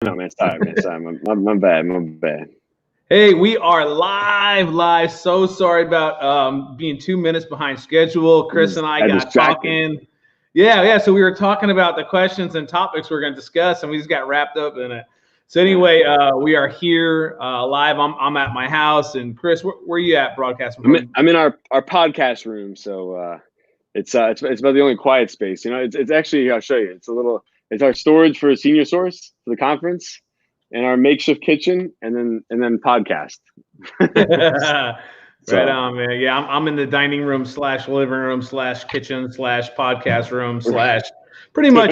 No, man, sorry, man, sorry. My bad, my bad. Hey, we are live. So sorry about being 2 minutes behind schedule. Kris and I got talking. Yeah. So we were talking about the questions and topics we're going to discuss, and we just got wrapped up in it. So anyway, we are here live. I'm at my house, and Kris, where are you at, broadcast? I'm in our podcast room, so it's about the only quiet space. You know, it's actually, I'll show you. It's our storage for a senior source for the conference, and our makeshift kitchen, and then podcast. Right on, man. Yeah, I'm in the dining room / living room / kitchen / podcast room / pretty much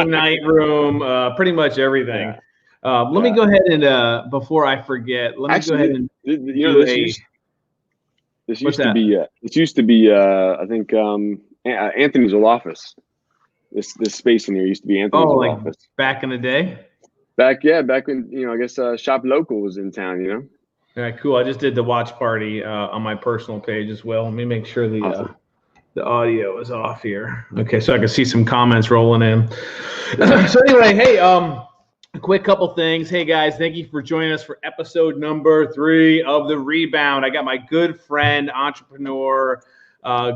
night room, pretty much everything. Yeah. Let me go ahead and before I forget, let me go ahead and this used to be I think Anthony's old office. This space in here used to be Anthony's old office. Back in the day? Back when, I guess Shop Local was in town, All right, cool. I just did the watch party on my personal page as well. Let me make sure the audio is off here. Okay, so I can see some comments rolling in. So anyway, hey, a quick couple things. Hey guys, thank you for joining us for episode number 3 of The Rebound. I got my good friend, entrepreneur,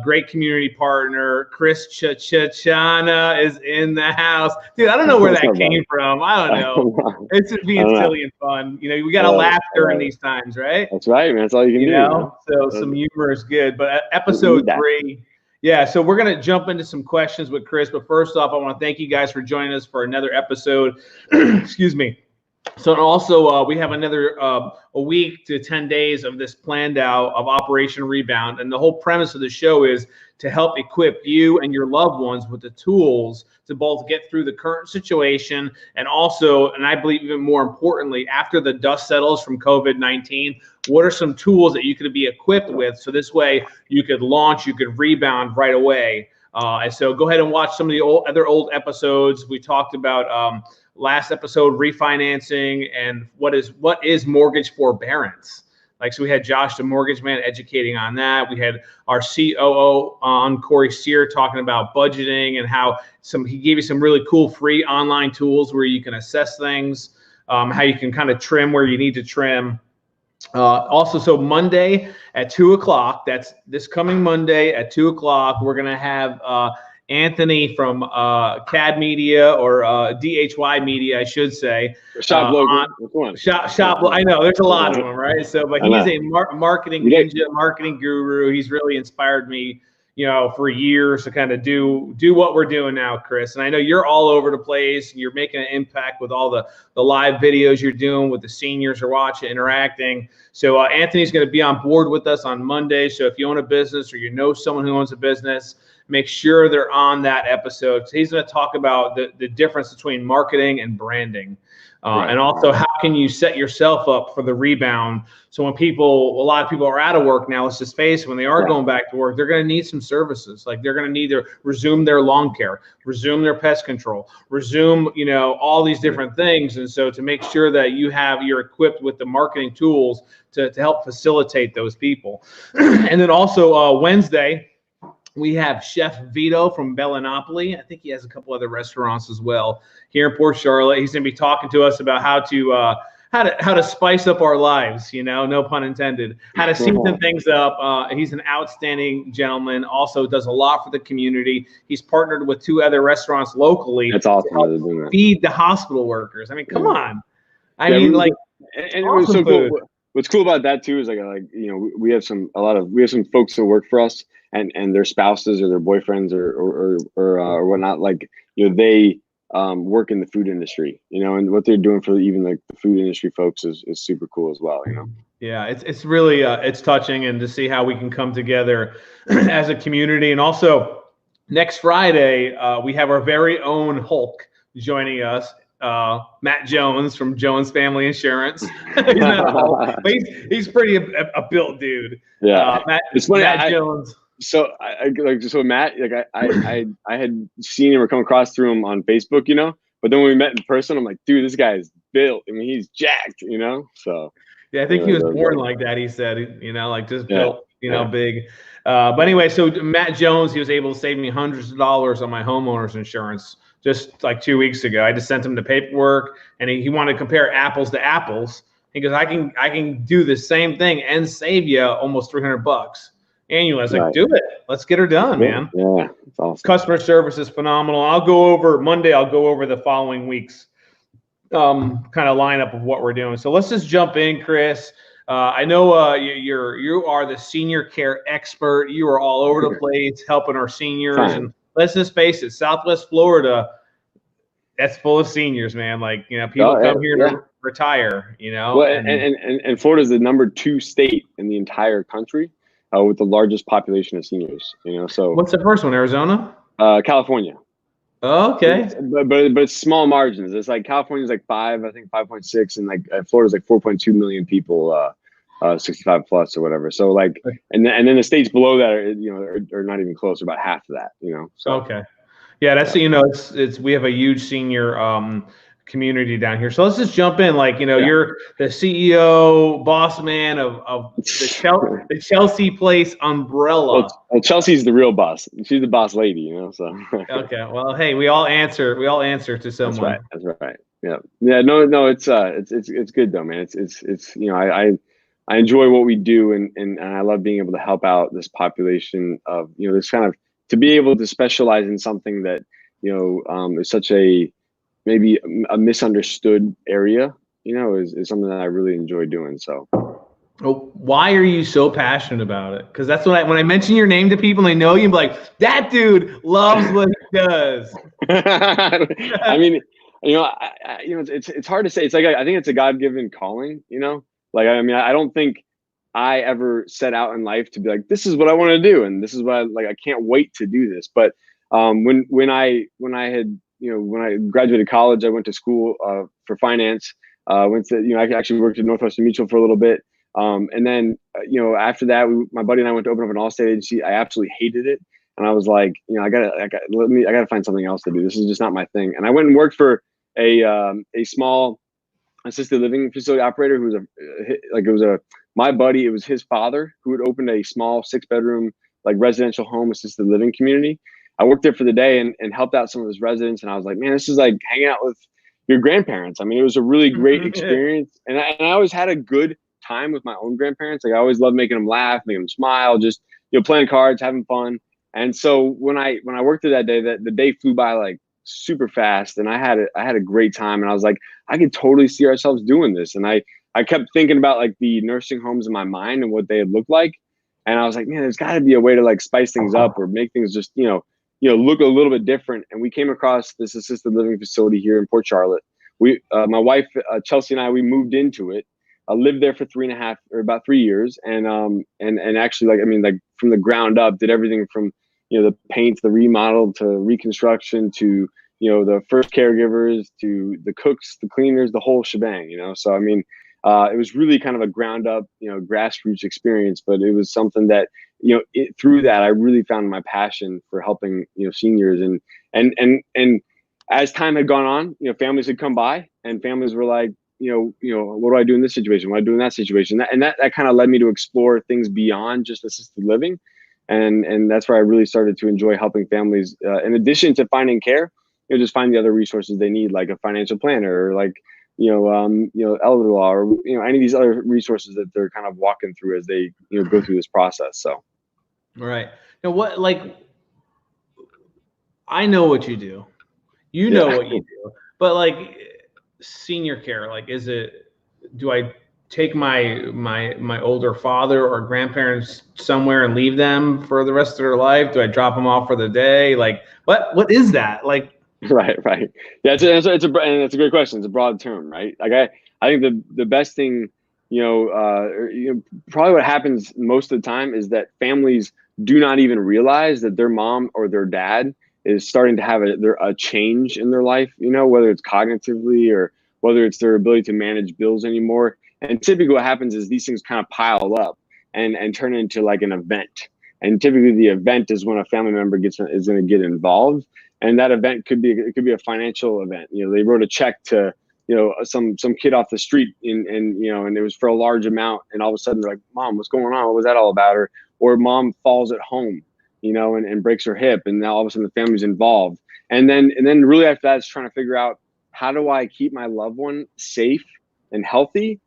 great community partner, Kris Chana is in the house. Dude, I don't know where that came from. I don't know. It's just being silly and fun. We got to laugh during these times, right? That's right, man. That's all you can do. So some humor is good. But episode 3, yeah, so we're going to jump into some questions with Kris. But first off, I want to thank you guys for joining us for another episode. Excuse me. So also, we have another a week to 10 days of this planned out of Operation Rebound. And the whole premise of the show is to help equip you and your loved ones with the tools to both get through the current situation and also, and I believe even more importantly, after the dust settles from COVID-19, what are some tools that you could be equipped with so this way you could launch, you could rebound right away. And so go ahead and watch some of the other old episodes. We talked about last episode, refinancing and what is mortgage forbearance. So we had Josh, the mortgage man, educating on that. We had our COO on, Corey Sear, talking about budgeting and how he gave you some really cool free online tools where you can assess things, how you can kind of trim where you need to trim. Also, so Monday at 2:00, that's this coming Monday at 2:00, we're going to have Anthony from CAD Media or DHY Media, I should say. Shop Local. Shop. I know there's a lot of them, right? So, but he's a marketing ninja, marketing guru. He's really inspired me, for years to kind of do what we're doing now, Kris. And I know you're all over the place, and you're making an impact with all the live videos you're doing with the seniors are watching, interacting. So Anthony's going to be on board with us on Monday. So if you own a business or you know someone who owns a business, make sure they're on that episode. So he's going to talk about the difference between marketing and branding. And also how can you set yourself up for the rebound. So when a lot of people are out of work now, let's just face it, when they are going back to work, they're going to need some services. Like they're going to need to resume their lawn care, resume their pest control, resume, all these different things. And so to make sure that you're equipped with the marketing tools to help facilitate those people. And then also Wednesday, we have Chef Vito from Bellinopoli. I think he has a couple other restaurants as well here in Port Charlotte. He's going to be talking to us about how to spice up our lives, no pun intended, how to season things up. He's an outstanding gentleman, also does a lot for the community. He's partnered with 2 other restaurants locally. That's awesome. To help feed the hospital workers. I mean, come on. And it was so cool. What's cool about that too is we have some folks that work for us and their spouses or their boyfriends or whatnot, they work in the food industry, and what they're doing for even the food industry folks is super cool as well, Yeah, it's really it's touching, and to see how we can come together as a community. And also next Friday we have our very own Hulk joining us. Matt Jones from Jones Family Insurance. He's not Hulk, but he's pretty a built dude. Yeah, it's funny. Matt Jones. So Matt, I had seen him or come across through him on Facebook, but then when we met in person, I'm like, dude, this guy is built. I mean, he's jacked, So yeah, I think he was born like that. He said, just built, big. But anyway, so Matt Jones, he was able to save me hundreds of dollars on my homeowner's insurance. just like 2 weeks ago. I just sent him the paperwork, and he wanted to compare apples to apples. He goes, I can do the same thing and save you almost $300 annually. I was like, do it. Let's get her done, man. Yeah, it's awesome. Customer service is phenomenal. I'll go over the following week's kind of lineup of what we're doing. So let's just jump in, Kris. I know you are the senior care expert. You are all over the place helping our seniors. And let's just face it, Southwest Florida, that's full of seniors, man. Like, people come here to retire, Well, and Florida's the #2 state in the entire country with the largest population of seniors. So what's the first one? Arizona? California. Oh, okay. But it's small margins. It's like California's like 5.6, and like Florida's like 4.2 million people, 65 plus or whatever. So like, and then the states below that are not even close, about half of that. So okay. Yeah, that's it's we have a huge senior community down here. So let's just jump in. Like, you're the CEO, boss man of the Chelsea Place umbrella. Well, Chelsea's the real boss. She's the boss lady, So okay. Well, hey, we all answer to someone. That's right. Yeah. No. It's good though, man. It's I enjoy what we do, and I love being able to help out this population of this kind of, to be able to specialize in something that is such a maybe a misunderstood area, is something that I really enjoy doing. So, why are you so passionate about it? Because that's when I mention your name to people and they know you, I'm like, that dude loves what he does. I mean, it's hard to say. It's like I think it's a God-given calling, Like, I mean, I don't think I ever set out in life to be like, this is what I want to do, and this is what I can't wait to do this. But when I graduated college, I went to school for finance. I actually worked at Northwestern Mutual for a little bit, and then after that, my buddy and I went to open up an all-state agency. I absolutely hated it, and I was like, I gotta find something else to do. This is just not my thing. And I went and worked for a small assisted living facility operator who was my buddy. It was his father who had opened a small 6-bedroom like residential home assisted living community. I worked there for the day and helped out some of his residents. And I was like, man, this is like hanging out with your grandparents. I mean, it was a really great experience. And I always had a good time with my own grandparents. Like, I always loved making them laugh, making them smile, just, playing cards, having fun. And so when I worked there that day, the day flew by like super fast, and I had a great time. And I was like, I could totally see ourselves doing this. And I kept thinking about like the nursing homes in my mind and what they had looked like. And I was like, man, there's got to be a way to like spice things up or make things just, look a little bit different. And we came across this assisted living facility here in Port Charlotte. My wife, Chelsea, and I, we moved into it. I lived there for about 3 years. And actually, like from the ground up, did everything from, the paint, the remodel, to reconstruction, to, the first caregivers, to the cooks, the cleaners, the whole shebang, So, I mean, it was really kind of a ground up, grassroots experience, but it was something that, through that, I really found my passion for helping, seniors. And as time had gone on, families had come by, and families were like, what do I do in this situation? What do I do in that situation? That kind of led me to explore things beyond just assisted living. And that's where I really started to enjoy helping families, in addition to finding care, just find the other resources they need, like a financial planner, or like, elder law, or, any of these other resources that they're kind of walking through as they, go through this process. So. Right. Now, I know what you do, know what you do, but like senior care, like, do I take my older father or grandparents somewhere and leave them for the rest of their life? Do I drop them off for the day? Like, what is that? Like, Right. Yeah, it's a great question. It's a broad term, right? Like, I think the best thing, probably what happens most of the time is that families do not even realize that their mom or their dad is starting to have a change in their life, whether it's cognitively or whether it's their ability to manage bills anymore. And typically what happens is these things kind of pile up and turn into like an event. And typically the event is when a family member is going to get involved. And that event could be a financial event. They wrote a check to, some kid off the street, and it was for a large amount. And all of a sudden they're like, Mom, what's going on? What was that all about? Or Mom falls at home, and breaks her hip, and now all of a sudden the family's involved. And then really after that, it's trying to figure out, how do I keep my loved one safe and healthy,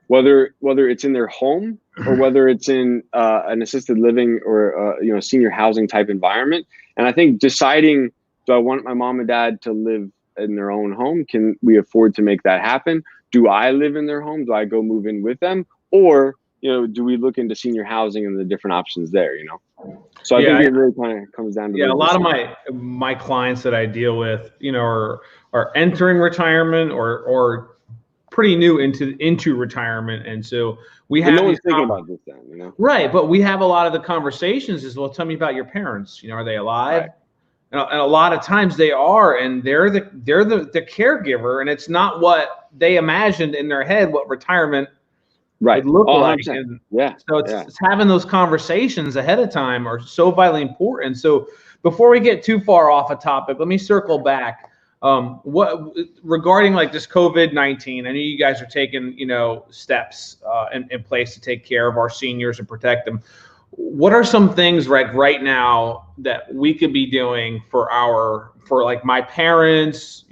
whether it's in their home or whether it's in an assisted living or senior housing type environment. And I think deciding, do I want my mom and dad to live in their own home? Can we afford to make that happen? Do I live in their home? Do I go move in with them? Or, do we look into senior housing and the different options there, So I think it really kind of comes down to a lot of my clients that I deal with, are entering retirement or pretty new into retirement, and so we have. No one's thinking about this then, Right, but we have a lot of the conversations as well. Tell me about your parents. Are they alive? Right. And a lot of times they are, and they're the caregiver, and it's not what they imagined in their head what retirement would look like. And so it's having those conversations ahead of time are so vitally important. So before we get too far off a topic, let me circle back. What regarding like this COVID-19? I know you guys are taking steps in place to take care of our seniors and protect them. What are some things right now that we could be doing for like my parents,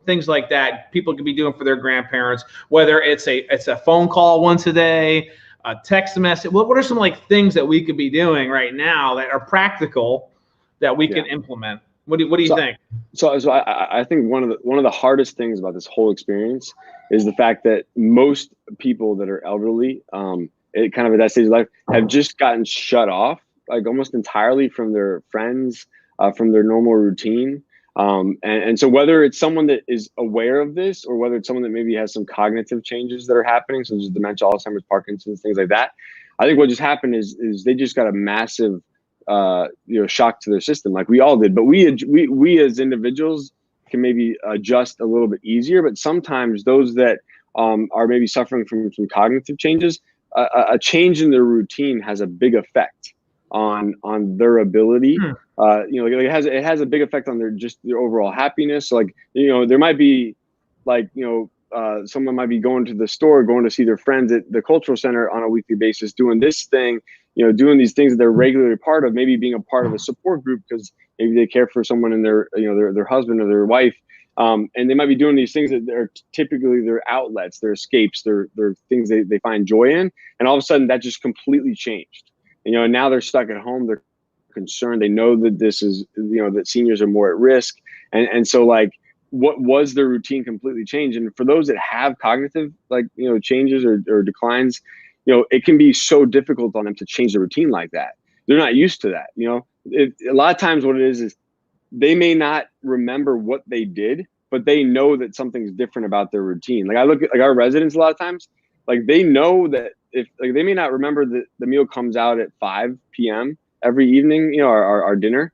things like that people could be doing for their grandparents, whether it's a phone call once a day, a text message? What are some like things that we could be doing right now that are practical that we can implement? What do you think? So I think one of the hardest things about this whole experience is the fact that most people that are elderly, kind of at that stage of life, have just gotten shut off, like almost entirely from their friends, from their normal routine. And so whether it's someone that is aware of this or whether it's someone that maybe has some cognitive changes that are happening, such as dementia, Alzheimer's, Parkinson's, things like that, I think what just happened is they just got a massive shock to their system, like we all did. But we as individuals can maybe adjust a little bit easier. But sometimes those that are maybe suffering from some cognitive changes, a change in their routine has a big effect on their ability. It has a big effect on their overall happiness. So there might be someone might be going to the store, going to see their friends at the cultural center on a weekly basis, doing this thing, doing these things that they're regularly part of, maybe being a part of a support group because maybe they care for someone in their husband or their wife. And they might be doing these things that are typically their outlets, their escapes, their things they find joy in. And all of a sudden that just completely changed. And now they're stuck at home. They're concerned. They know that this is, that seniors are more at risk. And so what was their routine completely changed? And for those that have cognitive, changes or declines, it can be so difficult on them to change their routine like that. They're not used to that. A lot of times what it is they may not remember what they did, but they know that something's different about their routine. Like I look at our residents a lot of times, they know that if they may not remember that the meal comes out at 5 p.m. every evening, our dinner,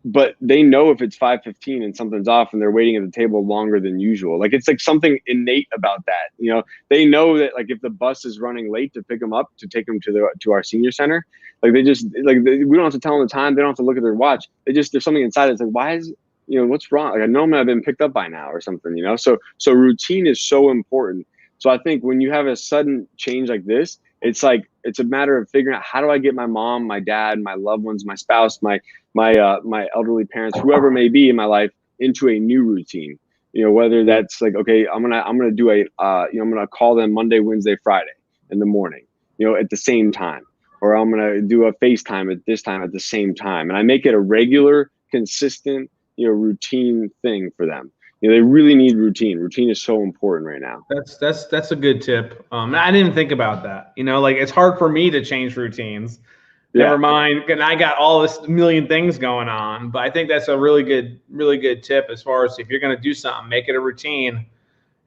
but they know if it's 5:15 and something's off and they're waiting at the table longer than usual. It's something innate about that. They know that if the bus is running late to pick them up, to take them to our senior center, we don't have to tell them the time. They don't have to look at their watch. There's something inside that's why is, what's wrong? I normally I've been picked up by now or something, so routine is so important. So I think when you have a sudden change like this, it's a matter of figuring out, how do I get my mom, my dad, my loved ones, my spouse, my elderly parents, whoever may be in my life, into a new routine. Whether that's okay, I'm gonna do I'm gonna call them Monday, Wednesday, Friday in the morning, at the same time, or I'm gonna do a FaceTime at this time at the same time, and I make it a regular, consistent, routine thing for them. They really need routine. Routine is so important right now. That's a good tip. I didn't think about that. It's hard for me to change routines. Never mind, and I got all this million things going on. But I think that's a really good tip as far as if you're going to do something, make it a routine,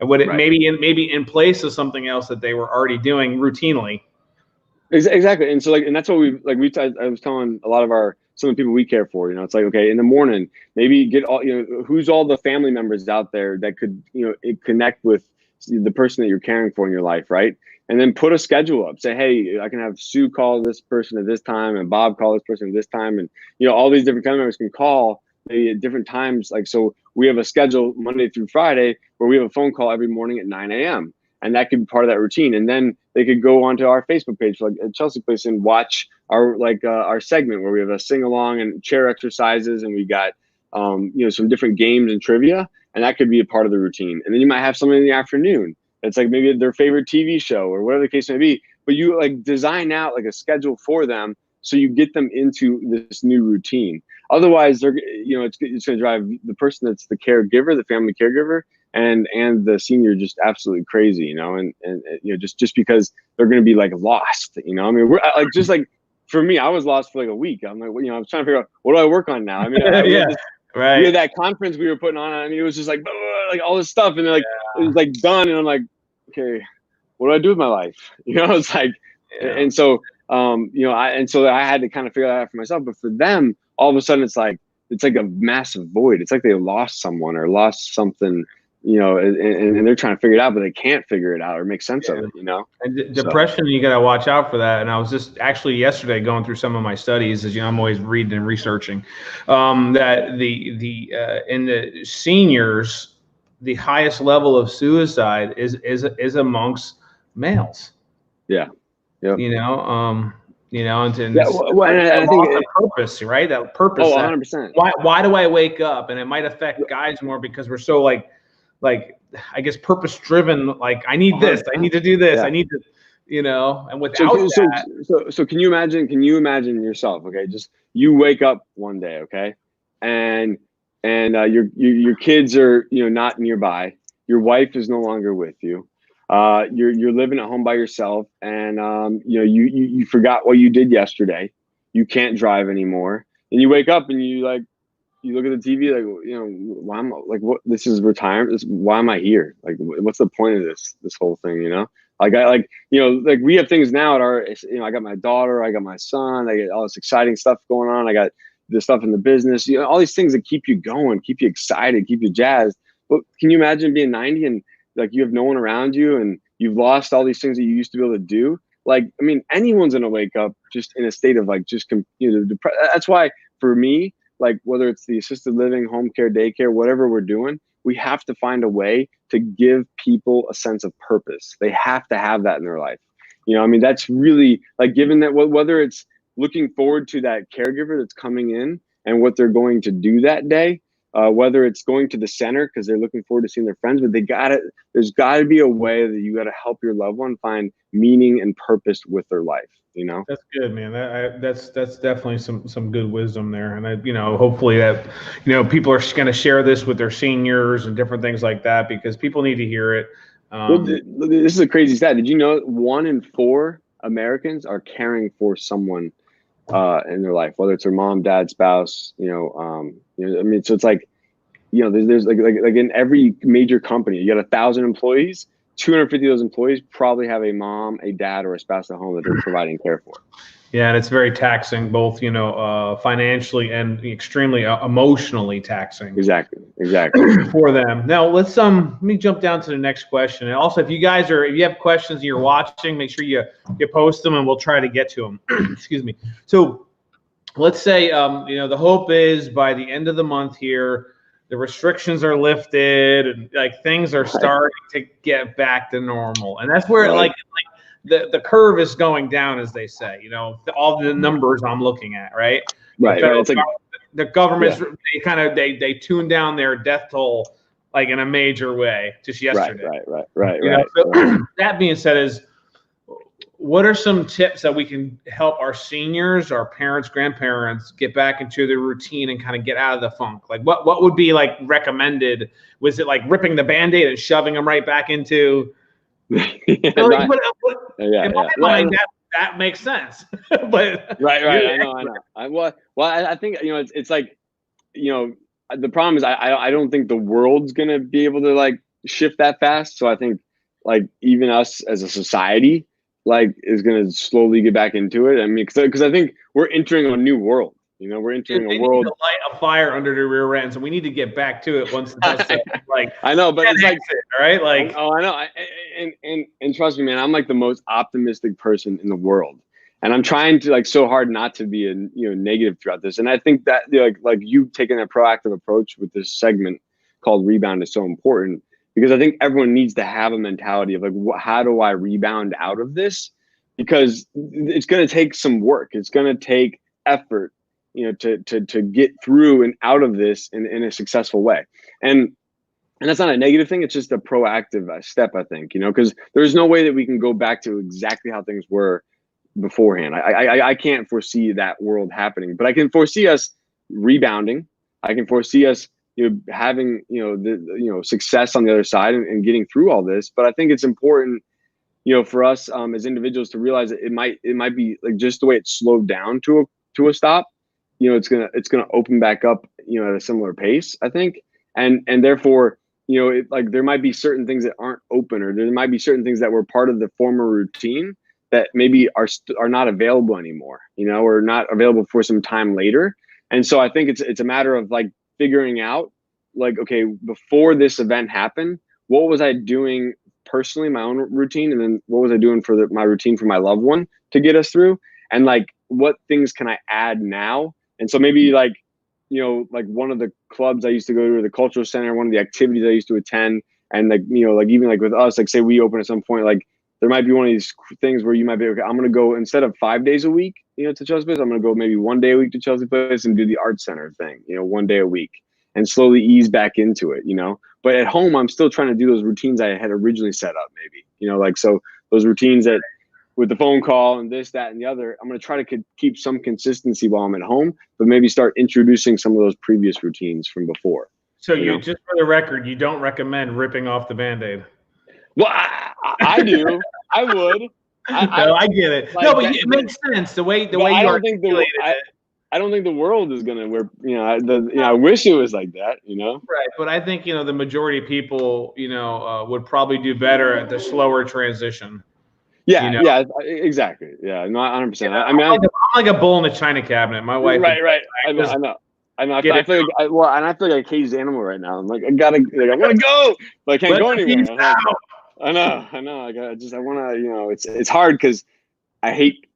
and maybe in place of something else that they were already doing routinely. Exactly, and so and that's what I was telling a lot of some of the people we care for. It's okay, in the morning, maybe get all who's all the family members out there that could connect with the person that you're caring for in your life, right? And then put a schedule up. Say, hey, I can have Sue call this person at this time, and Bob call this person at this time, and all these different family members can call maybe at different times. So we have a schedule Monday through Friday where we have a phone call every morning at 9 a.m. and that could be part of that routine. And then they could go onto our Facebook page, like at Chelsea Place, and watch our segment where we have a sing along and chair exercises, and we got some different games and trivia, and that could be a part of the routine. And then you might have something in the afternoon that's like maybe their favorite TV show or whatever the case may be, but you like design out like a schedule for them so you get them into this new routine. Otherwise, it's going to drive the person that's the caregiver, the family caregiver, and the senior just absolutely crazy, and just because they're going to be like lost, I mean, we're like, just like for me, I was lost for like a week. I'm like, I was trying to figure out, what do I work on now? I mean, right. We had that conference we were putting on. I mean, it was just like all this stuff, and then like it was like done, and I'm like, okay, what do I do with my life? It's like, and so I had to kind of figure that out for myself. But for them, all of a sudden, it's like a massive void. It's like they lost someone or lost something, and they're trying to figure it out, but they can't figure it out or make sense of it, And depression, you got to watch out for that. And I was just actually yesterday going through some of my studies, as I'm always reading and researching, that in the seniors, the highest level of suicide is amongst males. Yeah. Yep. And I think purpose, right? That purpose. Oh, 100%. Why do I wake up? And it might affect guys more because we're so like I guess purpose driven. Like I need this, I need to do this, I need to, and without that. So can you imagine yourself? Okay, just you wake up one day, okay, and your kids are not nearby. Your wife is no longer with you. You're living at home by yourself, and you forgot what you did yesterday. You can't drive anymore, and you wake up and you look at the TV like why am I, like what this is retirement? Why am I here? Like what's the point of this whole thing? We have things now at our I got my daughter, I got my son, I get all this exciting stuff going on. I got this stuff in the business, all these things that keep you going, keep you excited, keep you jazzed. But can you imagine being 90 and like you have no one around you and you've lost all these things that you used to be able to do? Like, I mean, anyone's gonna wake up just in a state of like just depressed. That's why for me, like whether it's the assisted living, home care, daycare, whatever we're doing, we have to find a way to give people a sense of purpose. They have to have that in their life. I mean, that's really like given that whether it's looking forward to that caregiver that's coming in and what they're going to do that day, whether it's going to the center because they're looking forward to seeing their friends, but there's got to be a way that you got to help your loved one find meaning and purpose with their life. That's good, man. That's definitely some good wisdom there, and hopefully that people are going to share this with their seniors and different things like that because people need to hear it. This is a crazy stat. Did you know 1 in 4 Americans are caring for someone in their life, whether it's their mom, dad, spouse? I mean, so it's like, there's like in every major company, you got 1,000 employees. 250 of those employees probably have a mom, a dad, or a spouse at home that they're providing care for. Yeah, and it's very taxing, both financially and extremely emotionally taxing. Exactly. For them. Now let me jump down to the next question. And also, if you have questions and you're watching, make sure you post them, and we'll try to get to them. Excuse me. So let's say the hope is by the end of the month here, the restrictions are lifted and like things are starting to get back to normal. And that's where the curve is going down, as they say, all the numbers I'm looking at, right? Right. The government's they tuned down their death toll like in a major way just yesterday. Right. That being said, what are some tips that we can help our seniors, our parents, grandparents get back into their routine and kind of get out of the funk? Like what would be like recommended? Was it like ripping the Band-Aid and shoving them right back into? In my mind, that makes sense. But right. I know. I think it's like the problem is I don't think the world's gonna be able to like shift that fast. So I think like even us as a society like is going to slowly get back into it. I mean, because I think we're entering a new world. We're entering a world. Need to light a fire under the rear end, so we need to get back to it once the dust like. I know, but it's like, right? Like, I know, and trust me, man, I'm like the most optimistic person in the world, and I'm trying to like so hard not to be negative throughout this. And I think that like you taking a proactive approach with this segment called Rebound is so important because I think everyone needs to have a mentality of like, how do I rebound out of this? Because it's going to take some work. It's going to take effort, to get through and out of this in a successful way. And that's not a negative thing. It's just a proactive step, I think, because there's no way that we can go back to exactly how things were beforehand. I can't foresee that world happening, but I can foresee us rebounding. I can foresee us, having, success on the other side and getting through all this. But I think it's important, for us as individuals to realize that it might be like just the way it slowed down to a stop. It's gonna open back up, at a similar pace, I think, and therefore, like there might be certain things that aren't open, or there might be certain things that were part of the former routine that maybe are not available anymore, or not available for some time later. And so I think it's a matter of like figuring out, like, okay, before this event happened, what was I doing personally, my own routine, and then what was I doing for my routine for my loved one to get us through, and like what things can I add now? And so maybe like, like one of the clubs I used to go to, or the cultural center, one of the activities I used to attend, and like, like even like with us, like say we open at some point, like there might be one of these things where you might be, okay, I'm going to go, instead of 5 days a week, to Chelsea Place, I'm going to go maybe 1 day a week to Chelsea Place and do the art center thing, 1 day a week, and slowly ease back into it, But at home, I'm still trying to do those routines I had originally set up, maybe, like, so those routines that with the phone call and this, that, and the other, I'm going to try to keep some consistency while I'm at home, but maybe start introducing some of those previous routines from before. So just for the record, you don't recommend ripping off the Band-Aid? Well, I do. I would. I get it. Like, no, but it makes sense the way you articulated it. I don't think the world is gonna wear. I wish it was like that. Right, but I think the majority of people would probably do better at the slower transition. Yeah, yeah, exactly. Yeah, no, 100%. I mean, I'm like a bull in a china cabinet. My wife. Right. I know. I feel like I feel like a caged animal right now. I'm like, I want to go, but I can't go anywhere. I know. I want to, it's hard because I hate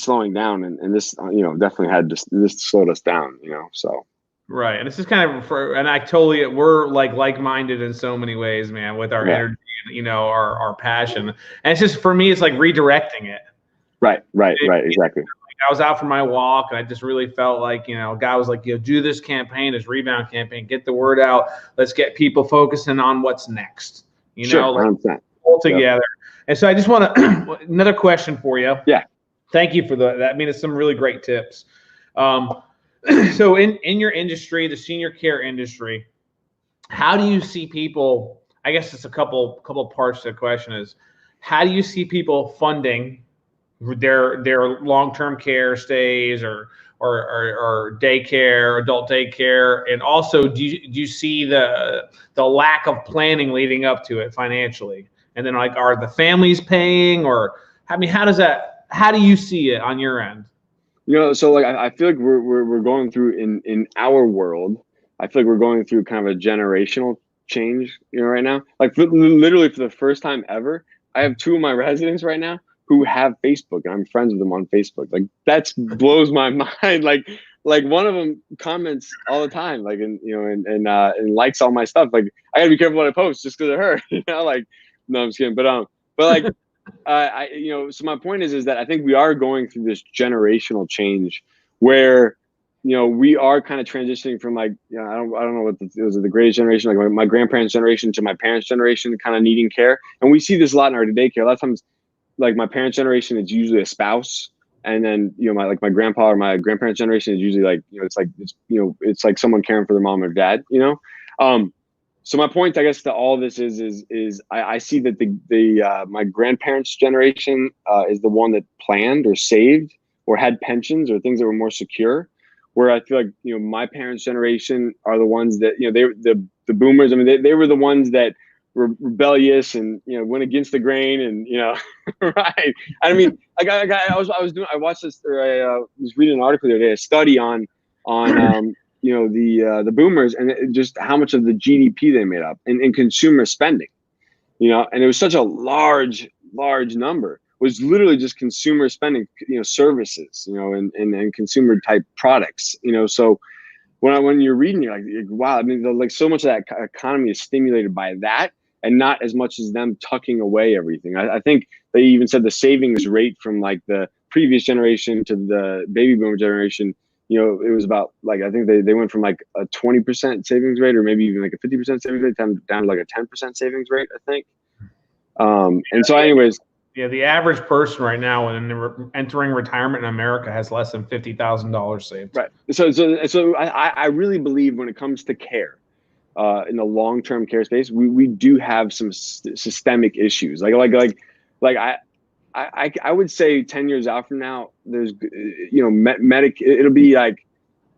slowing down, and this, definitely had this slowed us down, so. Right. And this is kind of we're like-minded in so many ways, man, with our energy, and, our passion. And it's just, for me, it's like redirecting it. Right. Exactly. I was out for my walk, and I just really felt like, a guy was like, do this campaign, this rebound campaign, get the word out. Let's get people focusing on what's next. Sure, all together. Yep. And so I just want to another question for you. Yeah. Thank you for that. I mean, it's some really great tips. So in your industry, the senior care industry, how do you see people? I guess it's a couple parts to the question. Is how do you see people funding their long-term care stays or daycare, adult daycare, and also do you see the lack of planning leading up to it financially? And then, like, are the families paying, or I mean, how do you see it on your end? So like I feel like we're going through in our world. I feel like we're going through kind of a generational change, right now. Like literally for the first time ever, I have 2 of my residents right now who have Facebook, and I'm friends with them on Facebook. Like that blows my mind. Like one of them comments all the time, like, and likes all my stuff. Like I gotta be careful what I post just because of her, like, no, I'm just kidding. But like, so my point is that I think we are going through this generational change where, we are kind of transitioning from like, I don't know what it was the greatest generation, like my grandparents' generation to my parents' generation, kind of needing care. And we see this a lot in our daycare. A lot of times, like my parents' generation, it's usually a spouse, and then my grandpa or my grandparents' generation is usually like it's like someone caring for their mom or dad. So my point, I guess, to all this is I see that the my grandparents' generation is the one that planned or saved or had pensions or things that were more secure, where I feel like my parents' generation are the ones that the boomers. I mean, they were the ones that were rebellious and went against the grain and right. I mean, like I watched this, or I was reading an article the other day, a study on the boomers and just how much of the GDP they made up in consumer spending, and it was such a large number, was literally just consumer spending, services, and consumer type products, so when you're reading, you're like, wow. I mean, like so much of that economy is stimulated by that, and not as much as them tucking away everything. I think they even said the savings rate from like the previous generation to the baby boomer generation, you know, it was about like, I think they went from like a 20% savings rate, or maybe even like a 50% savings rate, down to like a 10% savings rate, I think. And so anyways, yeah, the average person right now when entering retirement in America has less than $50,000 saved. Right. So I really believe when it comes to care, in the long-term care space, we do have some systemic issues. Like I would say 10 years out from now, there's, you know, it'll be like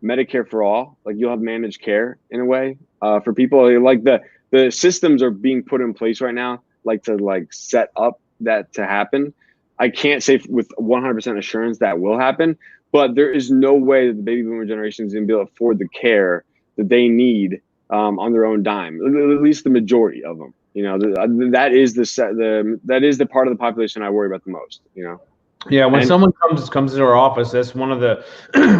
Medicare for all. Like you'll have managed care in a way, for people. Like the systems are being put in place right now, like to like set up that to happen. I can't say with 100% assurance that will happen, but there is no way that the baby boomer generation is going to be able to afford the care that they need, on their own dime. At least the majority of them. You know, that is the part of the population I worry about the most. You know. Yeah, when someone comes into our office, that's one of the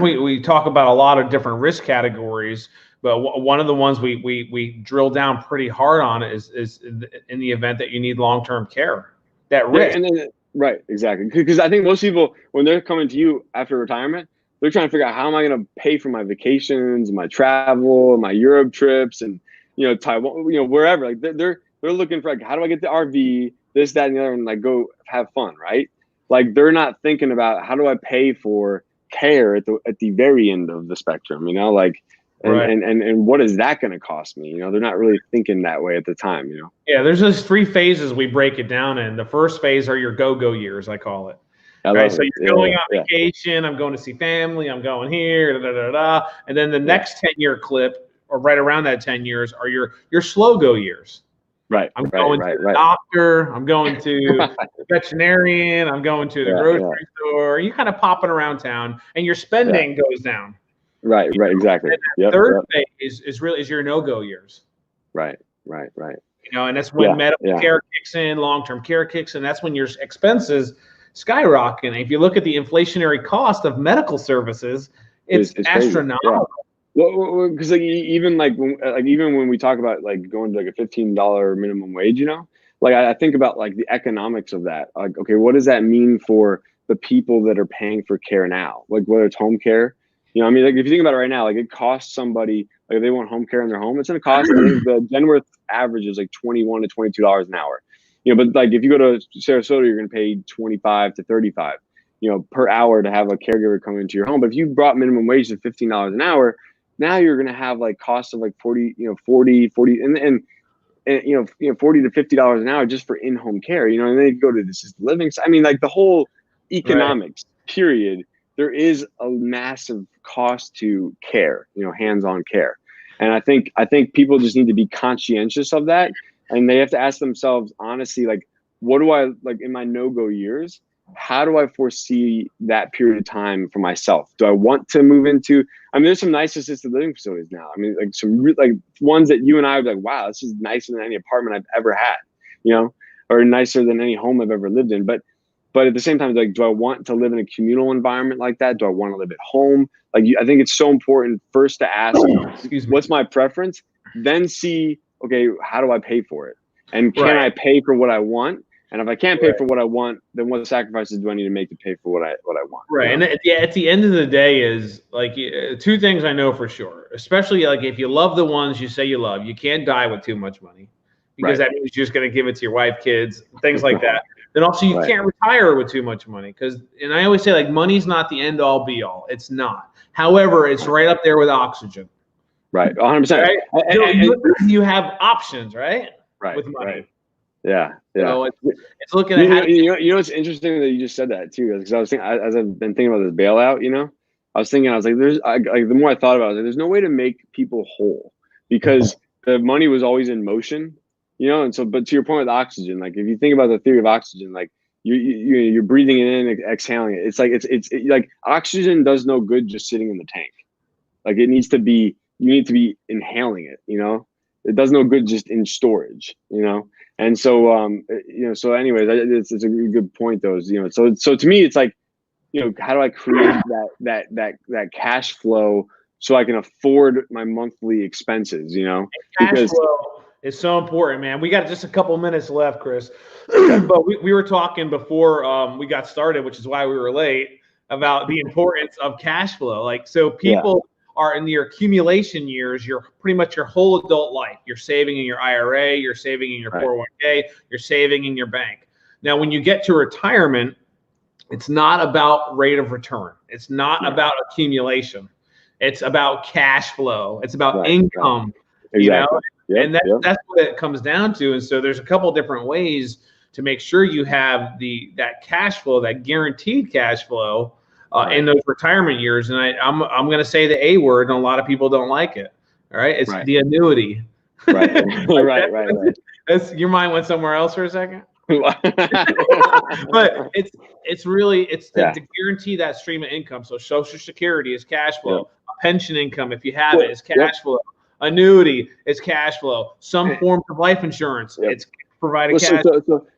we talk about a lot of different risk categories, but one of the ones we drill down pretty hard on is in the event that you need long-term care. That risk. Yeah, and then, right, exactly. Because I think most people, when they're coming to you after retirement, they're trying to figure out, how am I going to pay for my vacations, my travel, my Europe trips, and, you know, Taiwan, you know, wherever. Like they're looking for like, how do I get the RV, this, that, and the other, and like go have fun, right? Like they're not thinking about, how do I pay for care at the very end of the spectrum, you know, like, and what is that going to cost me? You know, they're not really thinking that way at the time, you know? Yeah, there's those 3 phases we break it down in. The first phase are your go-go years, I call it. Right, so you're going on vacation. I'm going to see family. I'm going here, da, da, da, da. And then the next 10-year clip, or right around that 10 years, are your slow go years. Right. I'm going to the doctor. I'm going to the veterinarian. I'm going to the grocery store. You kind of popping around town, and your spending goes down. Right. Exactly. Third phase is your no-go years. Right. You know, and that's when medical care kicks in, long-term care kicks in. That's when your expenses skyrocket. If you look at the inflationary cost of medical services, it's astronomical. Well, because like even when we talk about like going to like a $15 minimum wage, you know, like I think about like the economics of that. Like, okay, what does that mean for the people that are paying for care now? Like whether it's home care, you know, I mean, like if you think about it right now, like it costs somebody, like if they want home care in their home, it's going to cost. I think the Genworth average is like $21 to $22 an hour. You know, but like if you go to Sarasota, you're going to pay 25 to 35, you know, per hour to have a caregiver come into your home. But if you brought minimum wage to $15 an hour, now you're going to have like costs of like 40, and $40 to $50 an hour just for in-home care, you know, and then you go to this assisted living. I mean, like the whole economics period, there is a massive cost to care, you know, hands-on care. And I think people just need to be conscientious of that. And they have to ask themselves, honestly, like, what do I, like in my no-go years, how do I foresee that period of time for myself? Do I want to move into, I mean, there's some nice assisted living facilities now. I mean, like some like ones that you and I would be like, wow, this is nicer than any apartment I've ever had, you know, or nicer than any home I've ever lived in. But at the same time, like, do I want to live in a communal environment like that? Do I want to live at home? Like, I think it's so important first to ask, what's my preference? Then see, okay, how do I pay for it? And can I pay for what I want? And if I can't pay for what I want, then what sacrifices do I need to make to pay for what I want? Right. You know? And at the end of the day is like 2 things I know for sure, especially like if you love the ones you say you love, you can't die with too much money, because that means you're just going to give it to your wife, kids, things like that. Then also you can't retire with too much money, and I always say like money's not the end all be all. It's not. However, it's right up there with oxygen. Right. 100%. Right? You have options, right? Right. With money. Right. Yeah. So it's looking at you know it's interesting that you just said that too, because I was thinking, as I've been thinking about this bailout, you know, I was like, the more I thought about it, there's no way to make people whole, because the money was always in motion, you know. And so, but to your point with oxygen, like if you think about the theory of oxygen, like you're breathing it in, exhaling it. It's like it's like oxygen does no good just sitting in the tank. Like you need to be inhaling it, you know. It does no good just in storage, you know. And so, you know, so anyways, it's a good point though, you know, so to me, it's like, you know, how do I create that cash flow so I can afford my monthly expenses, you know? Cash flow is so important, man. We got just a couple minutes left, Kris. But we were talking before we got started, which is why we were late, about the importance of cash flow. Like, so people are in your accumulation years, you're pretty much your whole adult life. You're saving in your IRA, you're saving in your 401k, you're saving in your bank. Now, when you get to retirement, it's not about rate of return. It's not about accumulation. It's about cash flow. It's about income, you know? And that's what it comes down to. And so there's a couple different ways to make sure you have that cash flow, that guaranteed cash flow in those retirement years. And I'm going to say the A word, and a lot of people don't like it. All right. It's the annuity. Right. That's, your mind went somewhere else for a second. But it's really to guarantee that stream of income. So Social Security is cash flow. Pension income, if you have it, is cash flow. Annuity is cash flow. Some form of life insurance, it's provided cash.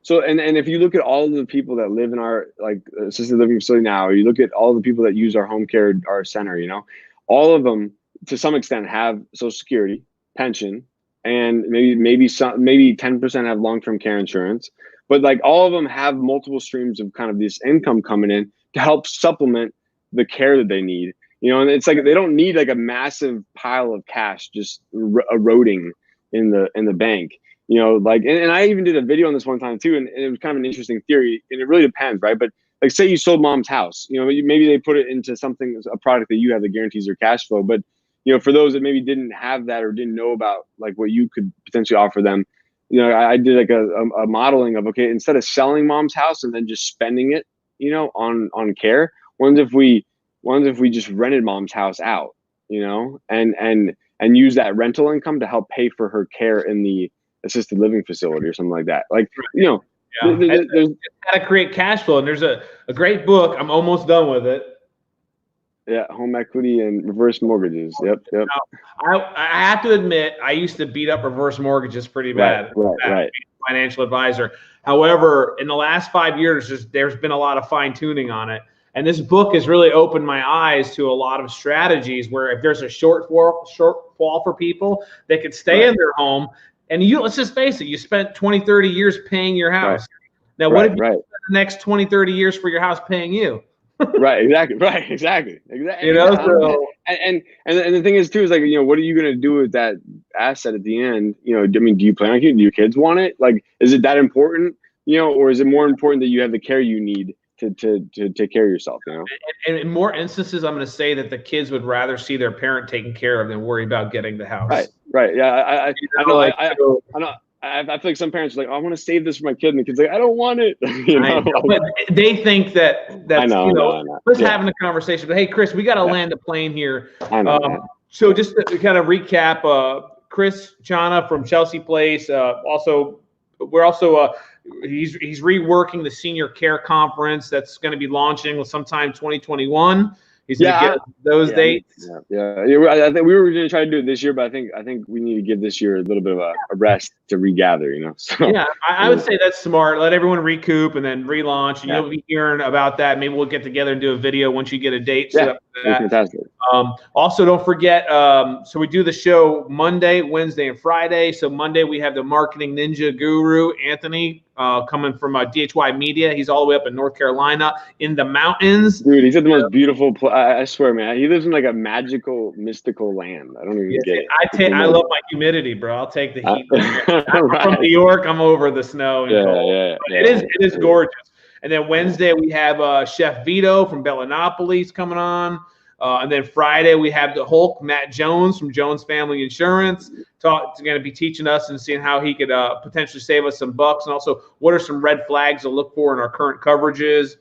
So if you look at all of the people that live in our like assisted living facility now, or you look at all the people that use our home care, our center, you know, all of them to some extent have Social Security, pension, and maybe 10% have long-term care insurance. But like all of them have multiple streams of kind of this income coming in to help supplement the care that they need. You know, and it's like they don't need like a massive pile of cash just eroding in the bank. You know, like, and I even did a video on this one time too, and it was kind of an interesting theory, and it really depends, right? But like, say you sold mom's house, you know, maybe they put it into something, a product that you have that guarantees their cash flow. But you know, for those that maybe didn't have that or didn't know about like what you could potentially offer them, you know, I did like a modeling of, okay, instead of selling mom's house and then just spending it, you know, on care, what if we just rented mom's house out, you know, and use that rental income to help pay for her care in the assisted living facility or something like that. Like, you know, there's how to create cash flow. And there's a great book. I'm almost done with it. Yeah, home equity and reverse mortgages. Yep. Now, I have to admit, I used to beat up reverse mortgages pretty bad. Right. Financial advisor. However, in the last 5 years, there's been a lot of fine tuning on it. And this book has really opened my eyes to a lot of strategies where if there's a shortfall for people, they could stay in their home. And let's just face it, you spent 20, 30 years paying your house. Now, what if you spend the next 20, 30 years for your house paying you? Exactly. You know, so, and the thing is too is like, you know, what are you going to do with that asset at the end? You know, I mean, do you plan on it? Do your kids want it? Like, is it that important? You know, or is it more important that you have the care you need to take care of yourself, you know? And in more instances, I'm going to say that the kids would rather see their parent taken care of than worry about getting the house. Right. Yeah, I know. I feel like some parents are like, oh, I want to save this for my kid, and the kid's like, I don't want it. You know? But they think that's I know. Let's having a conversation. But hey, Kris, we got to land a plane here. So just to kind of recap, Kris Chana from Chelsea Place. He's reworking the senior care conference that's going to be launching sometime 2021. He's going to get those dates. I think we were going to try to do it this year, but I think we need to give this year a little bit of a rest to regather, you know? So, yeah, I would say that's smart. Let everyone recoup and then relaunch. And you'll be hearing about that. Maybe we'll get together and do a video once you get a date set up for that. Fantastic. Also, don't forget, so we do the show Monday, Wednesday, and Friday. So Monday, we have the marketing ninja guru, Anthony, coming from DHY Media. He's all the way up in North Carolina in the mountains. Dude, he's at the most beautiful place. I swear, man. He lives in like a magical, mystical land. I don't even get it. I love my humidity, bro. I'll take the heat. I'm from New York. I'm over the snow and cold. It is gorgeous. And then Wednesday, we have Chef Vito from Bellinopolis coming on. And then Friday, we have the Hulk, Matt Jones from Jones Family Insurance. Going to be teaching us and seeing how he could potentially save us some bucks. And also, what are some red flags to look for in our current coverages.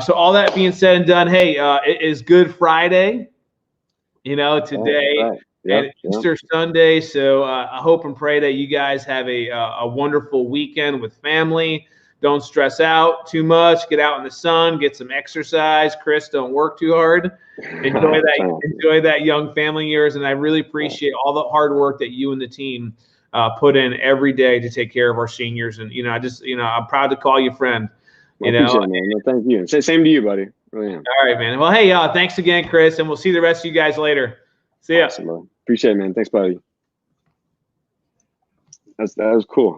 So all that being said and done, hey, it is Good Friday, you know, today. And Easter Sunday. So I hope and pray that you guys have a wonderful weekend with family. Don't stress out too much. Get out in the sun. Get some exercise. Kris, don't work too hard. Enjoy that young family years. And I really appreciate all the hard work that you and the team put in every day to take care of our seniors. And, you know, I'm proud to call you friend. You know, man. No, thank you. Same to you, buddy. Really am. All right, man. Well, hey, thanks again, Kris. And we'll see the rest of you guys later. See ya. Awesome, bro. Appreciate it, man. Thanks, buddy. That was cool.